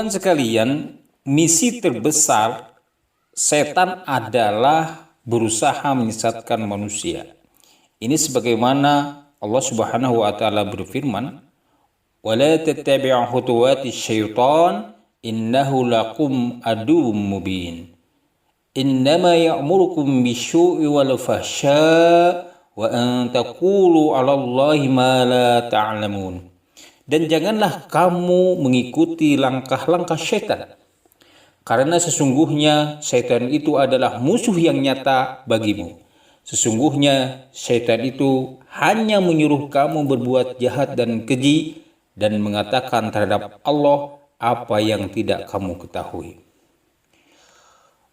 ikhwan sekalian, misi terbesar setan adalah berusaha menyesatkan manusia. Ini sebagaimana Allah Subhanahu wa taala berfirman, "Wala tattabi'u khutuwatis syaitan, innahu lakum aduwwum mubin. Innama ya'murukum bisyu'i wal fahsya' wa an taqulu 'alallahi ma la ta'lamun." Dan janganlah kamu mengikuti langkah-langkah syaitan, karena sesungguhnya syaitan itu adalah musuh yang nyata bagimu. Sesungguhnya syaitan itu hanya menyuruh kamu berbuat jahat dan keji dan mengatakan terhadap Allah apa yang tidak kamu ketahui.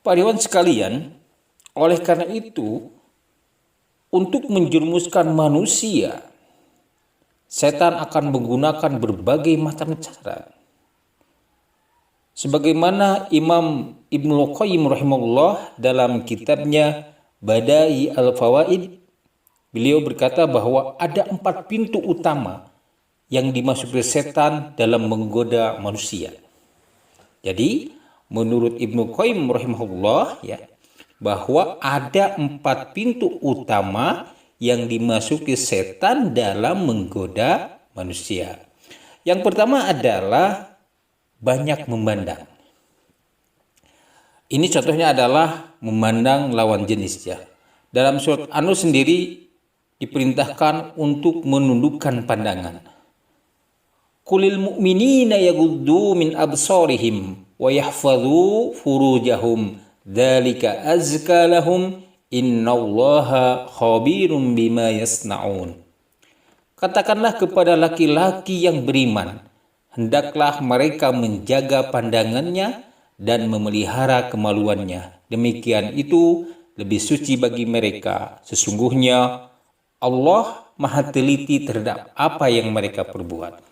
Para hadirin sekalian, oleh karena itu, untuk menjerumuskan manusia, setan akan menggunakan berbagai macam cara. Sebagaimana Imam Ibnu Qayyim rahimahullah dalam kitabnya Bada'i al-Fawaid, beliau berkata bahwa ada 4 pintu utama yang dimasuki setan dalam menggoda manusia. Jadi, menurut Ibnu Qayyim rahimahullah bahwa ada 4 pintu utama yang dimasuki setan dalam menggoda manusia. Yang pertama adalah banyak memandang. Ini contohnya adalah memandang lawan jenis ya. Dalam surat An-Nur sendiri diperintahkan untuk menundukkan pandangan. Qulil mu'minina yaghuddu min absarihim wa yahfadhu furujahum dzalika azka lahum innallaha khabirum bima yasnaun. Katakanlah kepada laki-laki yang beriman, hendaklah mereka menjaga pandangannya dan memelihara kemaluannya. Demikian itu lebih suci bagi mereka. Sesungguhnya Allah Maha teliti terhadap apa yang mereka perbuat.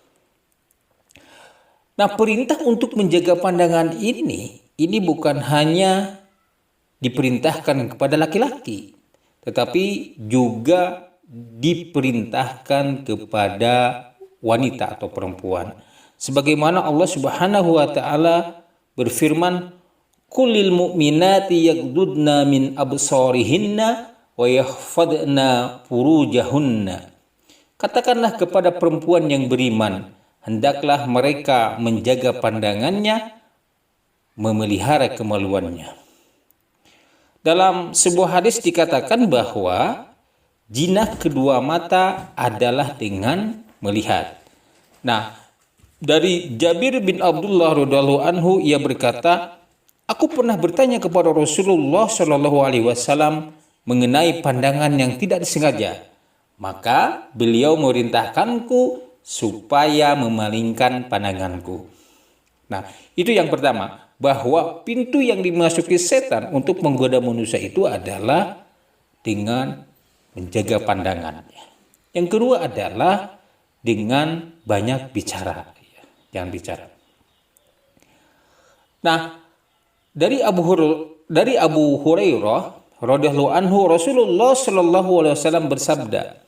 Nah, perintah untuk menjaga pandangan ini bukan hanya diperintahkan kepada laki-laki, tetapi juga diperintahkan kepada wanita atau perempuan. Sebagaimana Allah Subhanahu wa taala berfirman, "Qulil mu'minati yaghdudna min absarihinna wa yahfadna furujahunna." Katakanlah kepada perempuan yang beriman, hendaklah mereka menjaga pandangannya, memelihara kemaluannya. Dalam sebuah hadis dikatakan bahwa jinak kedua mata adalah dengan melihat. Nah, dari Jabir bin Abdullah radhiyallahu anhu, ia berkata, aku pernah bertanya kepada Rasulullah Shallallahu alaihi wasallam mengenai pandangan yang tidak disengaja. Maka beliau memerintahkanku supaya memalingkan pandanganku. Nah, itu yang pertama, bahwa pintu yang dimasuki setan untuk menggoda manusia itu adalah dengan menjaga pandangan. Yang kedua adalah dengan banyak bicara. Jangan bicara. Nah, dari Abu Hurairah radhiyallahu anhu, Rasulullah sallallahu alaihi wasallam bersabda,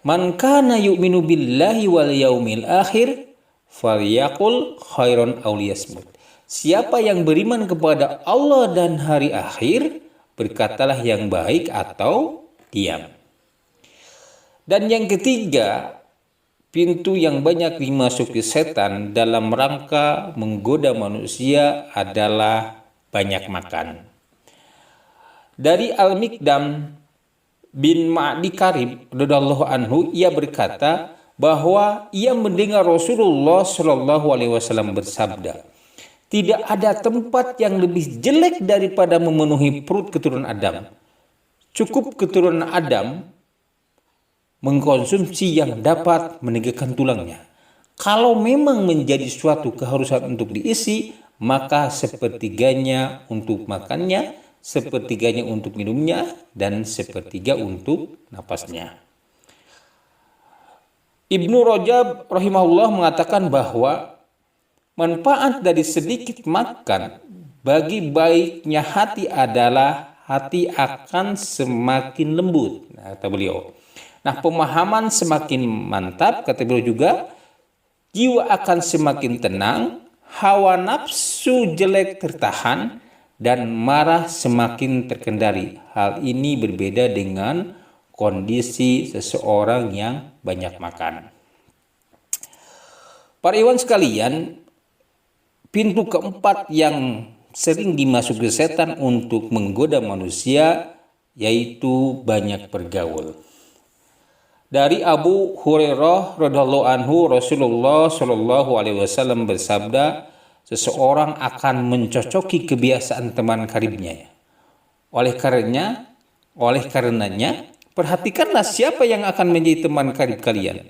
"Man kana yu'minu billahi wal yaumil akhir falyaqul khairan aw liyasmut." Siapa yang beriman kepada Allah dan hari akhir, berkatalah yang baik atau diam. Dan yang ketiga, pintu yang banyak dimasuki setan dalam rangka menggoda manusia adalah banyak makan. Dari Al-Miqdam bin Ma'di Karib radhiyallahu anhu, ia berkata bahwa ia mendengar Rasulullah Shallallahu alaihi wasallam bersabda, tidak ada tempat yang lebih jelek daripada memenuhi perut keturunan Adam. Cukup keturunan Adam mengkonsumsi yang dapat menegakkan tulangnya. Kalau memang menjadi suatu keharusan untuk diisi, maka sepertiganya untuk makannya, sepertiganya untuk minumnya, dan sepertiga untuk napasnya. Ibnu Rajab rahimahullah mengatakan bahwa manfaat dari sedikit makan bagi baiknya hati adalah hati akan semakin lembut, kata beliau. Nah, pemahaman semakin mantap, kata beliau juga, jiwa akan semakin tenang, hawa nafsu jelek tertahan, dan marah semakin terkendali. Hal ini berbeda dengan kondisi seseorang yang banyak makan. Para iwan sekalian, pintu keempat yang sering dimasuki setan untuk menggoda manusia yaitu banyak bergaul. Dari Abu Hurairah radhiyallahu anhu, Rasulullah shallallahu alaihi wasallam bersabda, seseorang akan mencocoki kebiasaan teman karibnya. Oleh karenanya, perhatikanlah siapa yang akan menjadi teman karib kalian.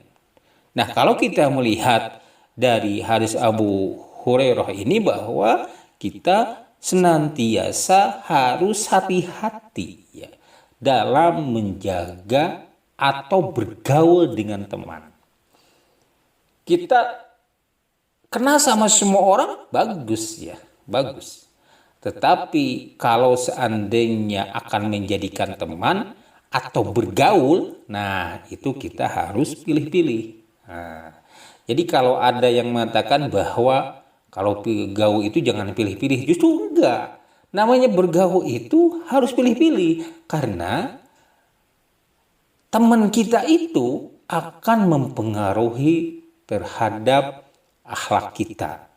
Nah, kalau kita melihat dari hadis Abu Hurairah ini bahwa kita senantiasa harus hati-hati ya, dalam menjaga atau bergaul dengan teman. Kita kenal sama semua orang bagus ya, bagus. Tetapi kalau seandainya akan menjadikan teman atau bergaul, nah itu kita harus pilih-pilih. Nah, jadi kalau ada yang mengatakan bahwa kalau bergaul itu jangan pilih-pilih, justru enggak. Namanya bergaul itu harus pilih-pilih karena teman kita itu akan mempengaruhi terhadap akhlak kita.